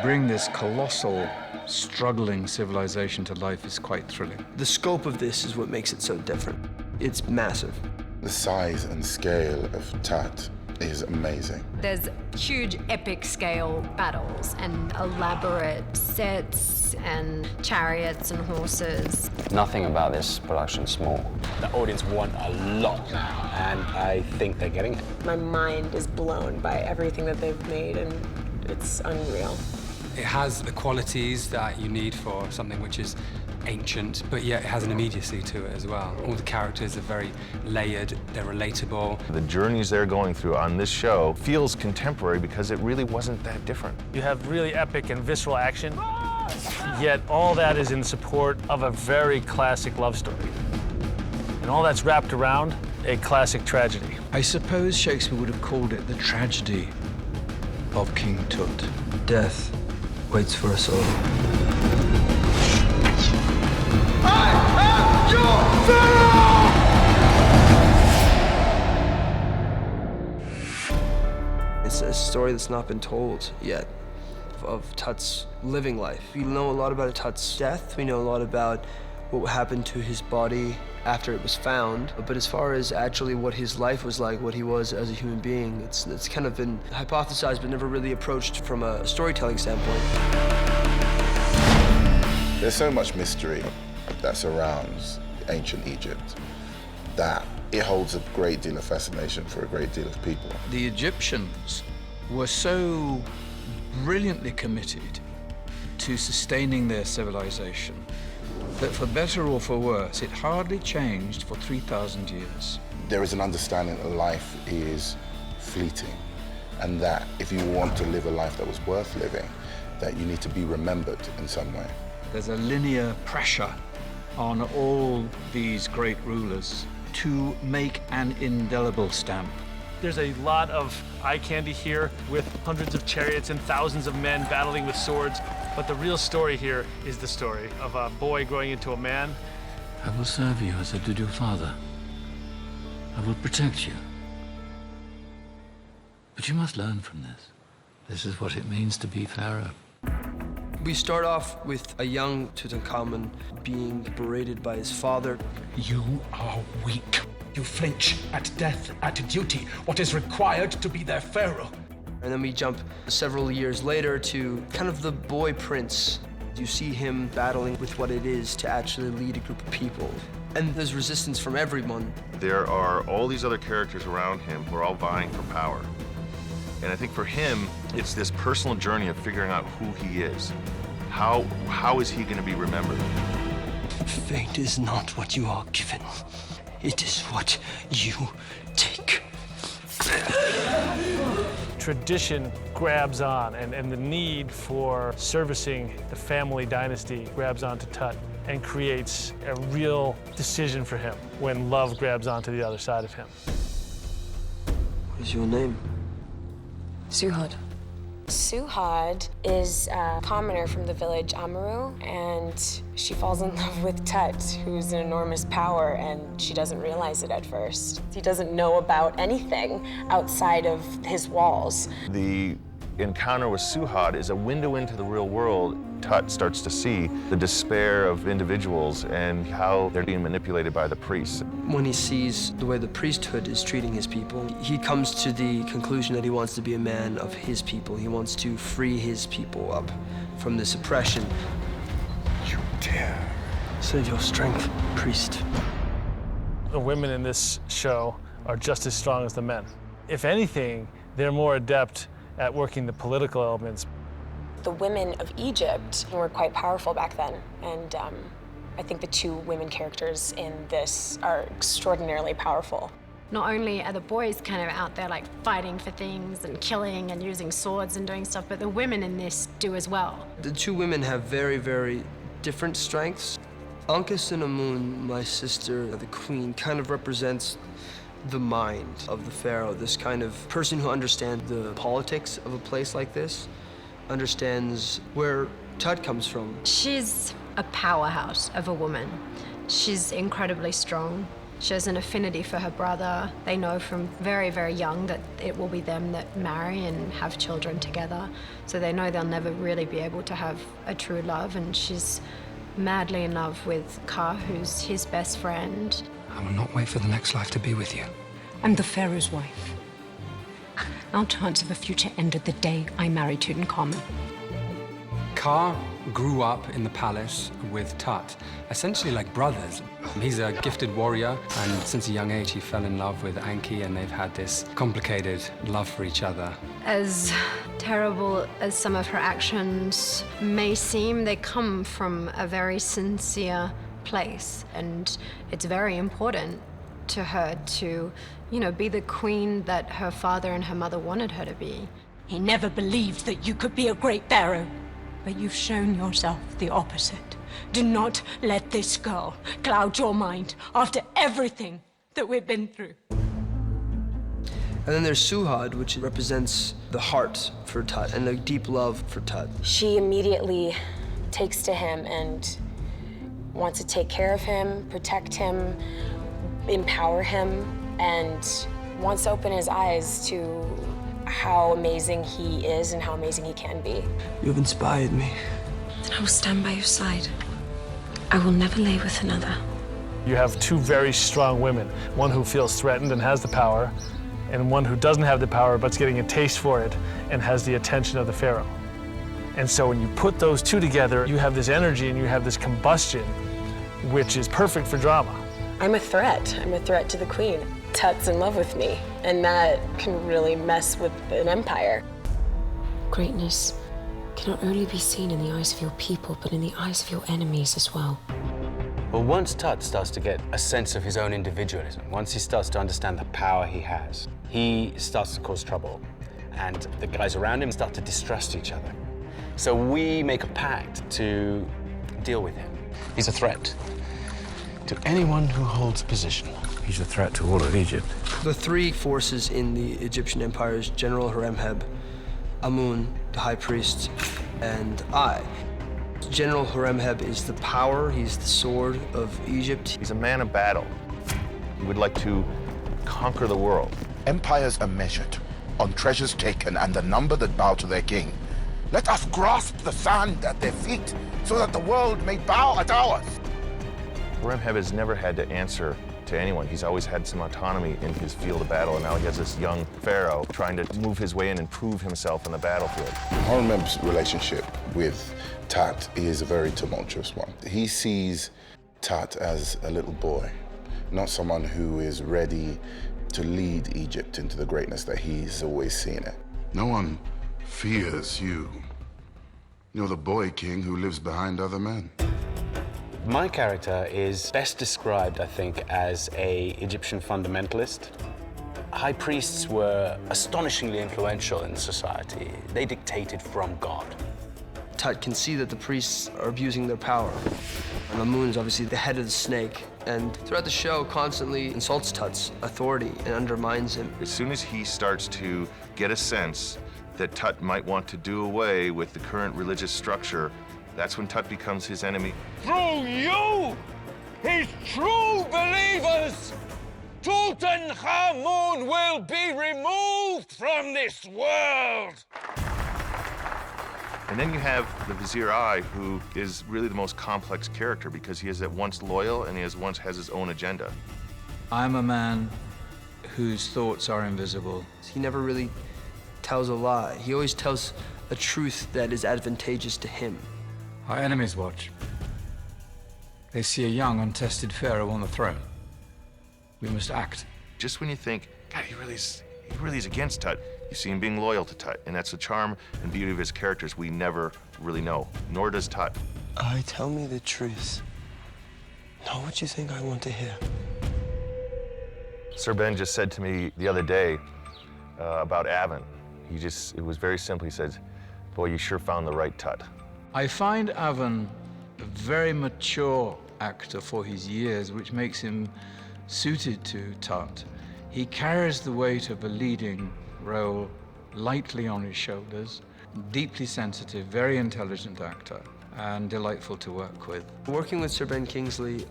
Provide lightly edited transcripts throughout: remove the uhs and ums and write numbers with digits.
bring this colossal, struggling civilization to life is quite thrilling. The scope of this is what makes it so different. It's massive. The size and scale of Tut is amazing. There's huge epic scale battles and elaborate sets and chariots and horses. Nothing about this production is small. The audience want a lot, and I think they're getting it. My mind is blown by everything that they've made, and it's unreal. It has the qualities that you need for something which is ancient, but yet it has an immediacy to it as well. All the characters are very layered, they're relatable. The journeys they're going through on this show feels contemporary because it really wasn't that different. You have really epic and visceral action, yet all that is in support of a very classic love story. And all that's wrapped around a classic tragedy. I suppose Shakespeare would have called it the tragedy of King Tut. Death waits for us all. It's a story that's not been told yet of Tut's living life. We know a lot about Tut's death. We know a lot about what happened to his body after it was found. But as far as actually what his life was like, what he was as a human being, it's kind of been hypothesized but never really approached from a storytelling standpoint. There's so much mystery that surrounds ancient Egypt that it holds a great deal of fascination for a great deal of people. The Egyptians were so brilliantly committed to sustaining their civilization that for better or for worse, it hardly changed for 3,000 years. There is an understanding that life is fleeting, and that if you want to live a life that was worth living, that you need to be remembered in some way. There's a linear pressure on all these great rulers to make an indelible stamp. There's a lot of eye candy here with hundreds of chariots and thousands of men battling with swords. But the real story here is the story of a boy growing into a man. I will serve you as I did your father. I will protect you. But you must learn from this. This is what it means to be pharaoh. We start off with a young Toutankhamon being berated by his father. You are weak. You flinch at death, at duty, what is required to be their pharaoh. And then we jump several years later to kind of the boy prince. You see him battling with what it is to actually lead a group of people. And there's resistance from everyone. There are all these other characters around him who are all vying for power. And I think for him, it's this personal journey of figuring out who he is. How is he going to be remembered? Fate is not what you are given. It is what you take. Tradition grabs on, and the need for servicing the family dynasty grabs onto Tut and creates a real decision for him when love grabs onto the other side of him. What is your name? Suhad. Suhad is a commoner from the village Amaru, and she falls in love with Tut, who's an enormous power, and she doesn't realize it at first. He doesn't know about anything outside of his walls. The encounter with Suhad is a window into the real world. Tut starts to see the despair of individuals and how they're being manipulated by the priests. When he sees the way the priesthood is treating his people, he comes to the conclusion that he wants to be a man of his people. He wants to free his people up from this oppression. You dare. Save your strength, priest. The women in this show are just as strong as the men. If anything, they're more adept at working the political elements. The women of Egypt were quite powerful back then, and I think the two women characters in this are extraordinarily powerful. Not only are the boys kind of out there like fighting for things and killing and using swords and doing stuff, but the women in this do as well. The two women have very, very different strengths. Ankhesenamun, my sister, the queen, kind of represents the mind of the pharaoh, this kind of person who understands the politics of a place like this, understands where Tut comes from. She's a powerhouse of a woman. She's incredibly strong. She has an affinity for her brother. They know from very, very young that it will be them that marry and have children together. So they know they'll never really be able to have a true love, and she's madly in love with Ka, who's his best friend. I will not wait for the next life to be with you. I'm the Pharaoh's wife. Our chance of a future ended the day I married Toutankhamon. Ka grew up in the palace with Tut, essentially like brothers. He's a gifted warrior, and since a young age he fell in love with Anki, and they've had this complicated love for each other. As terrible as some of her actions may seem, they come from a very sincere place, and it's very important to her to, be the queen that her father and her mother wanted her to be. He never believed that you could be a great pharaoh, but you've shown yourself the opposite. Do not let this girl cloud your mind after everything that we've been through. And then there's Suhad, which represents the heart for Tut and the deep love for Tut. She immediately takes to him and wants to take care of him, protect him, empower him, and wants to open his eyes to how amazing he is and how amazing he can be. You have inspired me. Then I will stand by your side. I will never lay with another. You have two very strong women, one who feels threatened and has the power, and one who doesn't have the power but's getting a taste for it and has the attention of the pharaoh. And so when you put those two together, you have this energy and you have this combustion, which is perfect for drama. I'm a threat. I'm a threat to the queen. Tut's in love with me, and that can really mess with an empire. Greatness cannot only be seen in the eyes of your people, but in the eyes of your enemies as well. Well, once Tut starts to get a sense of his own individualism, once he starts to understand the power he has, he starts to cause trouble. And the guys around him start to distrust each other. So we make a pact to deal with him. He's a threat to anyone who holds position. He's a threat to all of Egypt. The three forces in the Egyptian empire is General Horemheb, Amun, the high priest, and I. General Horemheb is the power, he's the sword of Egypt. He's a man of battle. He would like to conquer the world. Empires are measured on treasures taken and the number that bow to their king. Let us grasp the sand at their feet so that the world may bow at ours. Horemheb has never had to answer to anyone. He's always had some autonomy in his field of battle, and now he has this young pharaoh trying to move his way in and prove himself on the battlefield. Horemheb's relationship with Tut is a very tumultuous one. He sees Tut as a little boy, not someone who is ready to lead Egypt into the greatness that he's always seen it. No one fears you. You're the boy king who lives behind other men. My character is best described, I think, as an Egyptian fundamentalist. High priests were astonishingly influential in society. They dictated from God. Tut can see that the priests are abusing their power. And Amun is obviously the head of the snake, and throughout the show constantly insults Tut's authority and undermines him. As soon as he starts to get a sense that Tut might want to do away with the current religious structure, that's when Tut becomes his enemy. Through you, his true believers, Toutankhamon will be removed from this world. And then you have the Vizier Eye, who is really the most complex character because he is at once loyal and he has his own agenda. I'm a man whose thoughts are invisible. He never really tells a lie. He always tells a truth that is advantageous to him. Our enemies watch. They see a young, untested pharaoh on the throne. We must act. Just when you think, God, he really is against Tut, you see him being loyal to Tut, and that's the charm and beauty of his characters we never really know, nor does Tut. Tell me the truth. Not what you think I want to hear. Sir Ben just said to me the other day about Avan. It was very simple. He said, boy, you sure found the right Tut. I find Avan a very mature actor for his years, which makes him suited to Tut. He carries the weight of a leading role lightly on his shoulders, deeply sensitive, very intelligent actor. and delightful to work with. Working with Sir Ben Kingsley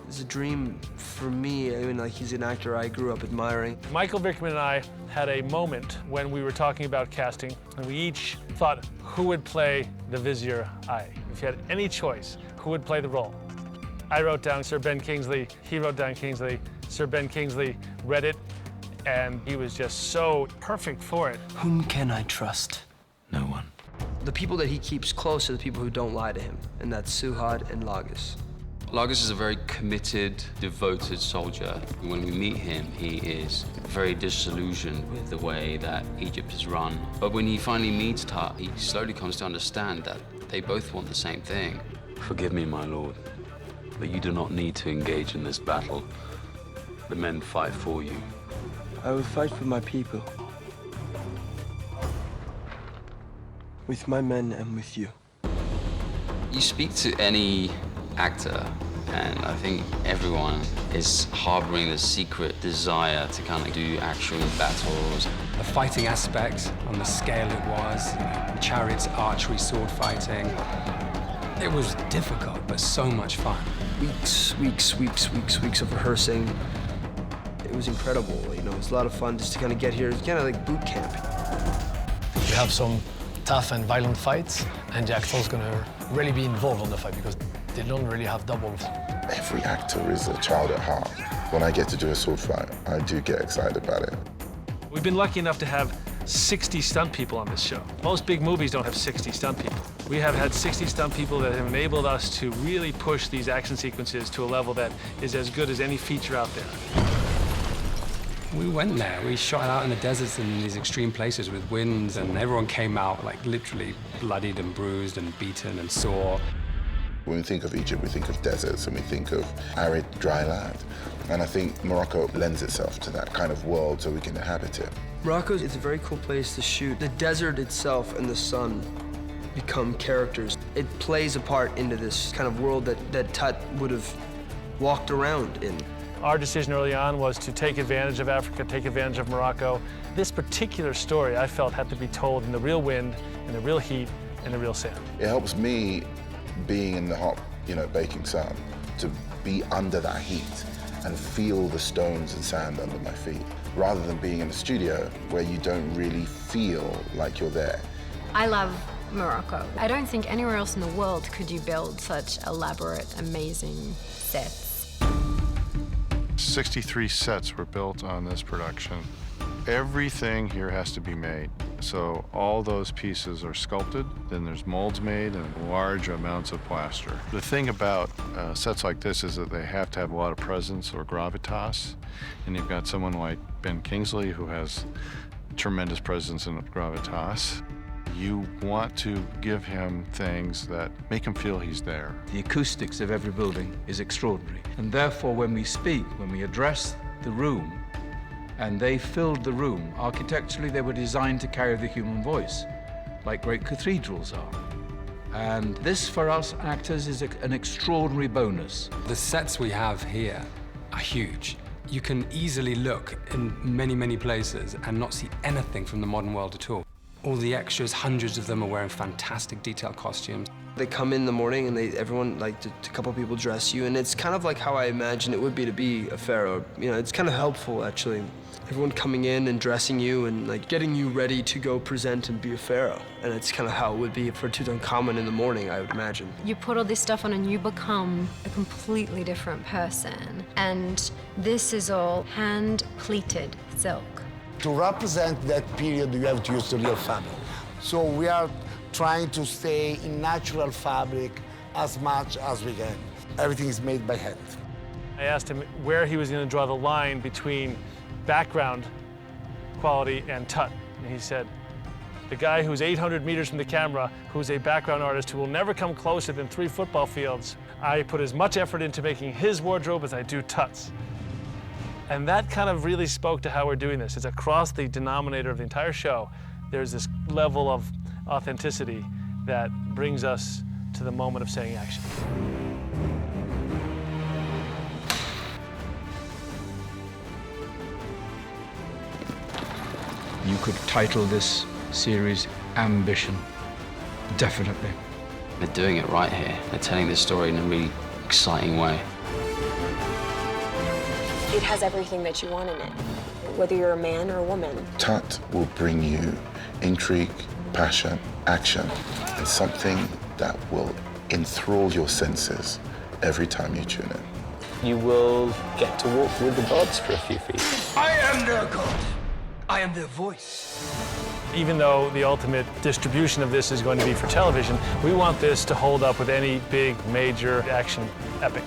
is a dream for me. I mean, like, he's an actor I grew up admiring. Michael Vickman and I had a moment when we were talking about casting, and we each thought who would play the Vizier Eye. If you had any choice, who would play the role? I wrote down Sir Ben Kingsley, he wrote down Kingsley. Sir Ben Kingsley read it, and he was just so perfect for it. Whom can I trust? No one. The people that he keeps close are the people who don't lie to him, and that's Suhad and Lagos. Lagos is a very committed, devoted soldier. When we meet him, he is very disillusioned with the way that Egypt is run. But when he finally meets Tut, he slowly comes to understand that they both want the same thing. Forgive me, my lord, but you do not need to engage in this battle. The men fight for you. I will fight for my people. With my men and with you. You speak to any actor, and I think everyone is harboring the secret desire to kind of do action battles. The fighting aspect, on the scale it was, chariots, archery, sword fighting. It was difficult, but so much fun. Weeks of rehearsing. It was incredible, you know, it was a lot of fun just to kind of get here. It's kind of like boot camp. We have some tough and violent fights, and the actor's gonna really be involved on the fight because they don't really have doubles. Every actor is a child at heart. When I get to do a sword fight, I do get excited about it. We've been lucky enough to have 60 stunt people on this show. Most big movies don't have 60 stunt people. We have had 60 stunt people that have enabled us to really push these action sequences to a level that is as good as any feature out there. We went there. We shot out in the deserts in these extreme places with winds, and everyone came out like literally bloodied and bruised and beaten and sore. When we think of Egypt, we think of deserts and we think of arid, dry land. And I think Morocco lends itself to that kind of world so we can inhabit it. Morocco is a very cool place to shoot. The desert itself and the sun become characters. It plays a part into this kind of world that Tut would have walked around in. Our decision early on was to take advantage of Africa, take advantage of Morocco. This particular story, I felt, had to be told in the real wind, in the real heat, in the real sand. It helps me, being in the hot, baking sun, to be under that heat and feel the stones and sand under my feet, rather than being in a studio where you don't really feel like you're there. I love Morocco. I don't think anywhere else in the world could you build such elaborate, amazing sets. 63 sets were built on this production. Everything here has to be made. So all those pieces are sculpted, then there's molds made and large amounts of plaster. The thing about sets like this is that they have to have a lot of presence or gravitas. And you've got someone like Ben Kingsley who has tremendous presence and gravitas. You want to give him things that make him feel he's there. The acoustics of every building is extraordinary. And therefore, when we speak, when we address the room, and they filled the room, architecturally they were designed to carry the human voice, like great cathedrals are. And this, for us actors, is an extraordinary bonus. The sets we have here are huge. You can easily look in many, many places and not see anything from the modern world at all. All the extras, hundreds of them, are wearing fantastic detailed costumes. They come in the morning and everyone, a couple people dress you, and it's kind of like how I imagine it would be to be a pharaoh. It's kind of helpful, actually. Everyone coming in and dressing you and getting you ready to go present and be a pharaoh. And it's kind of how it would be for Toutankhamon in the morning, I would imagine. You put all this stuff on and you become a completely different person. And this is all hand-pleated silk. To represent that period, you have to use the real fabric. So we are trying to stay in natural fabric as much as we can. Everything is made by hand. I asked him where he was going to draw the line between background quality and Tut. And he said, the guy who's 800 meters from the camera, who's a background artist who will never come closer than 3 football fields, I put as much effort into making his wardrobe as I do Tut's. And that kind of really spoke to how we're doing this. It's across the denominator of the entire show. There's this level of authenticity that brings us to the moment of saying action. You could title this series Ambition, definitely. They're doing it right here. They're telling this story in a really exciting way. It has everything that you want in it, whether you're a man or a woman. Tut will bring you intrigue, passion, action, and something that will enthrall your senses every time you tune in. You will get to walk with the gods for a few feet. I am their god. I am their voice. Even though the ultimate distribution of this is going to be for television, we want this to hold up with any big, major action epic.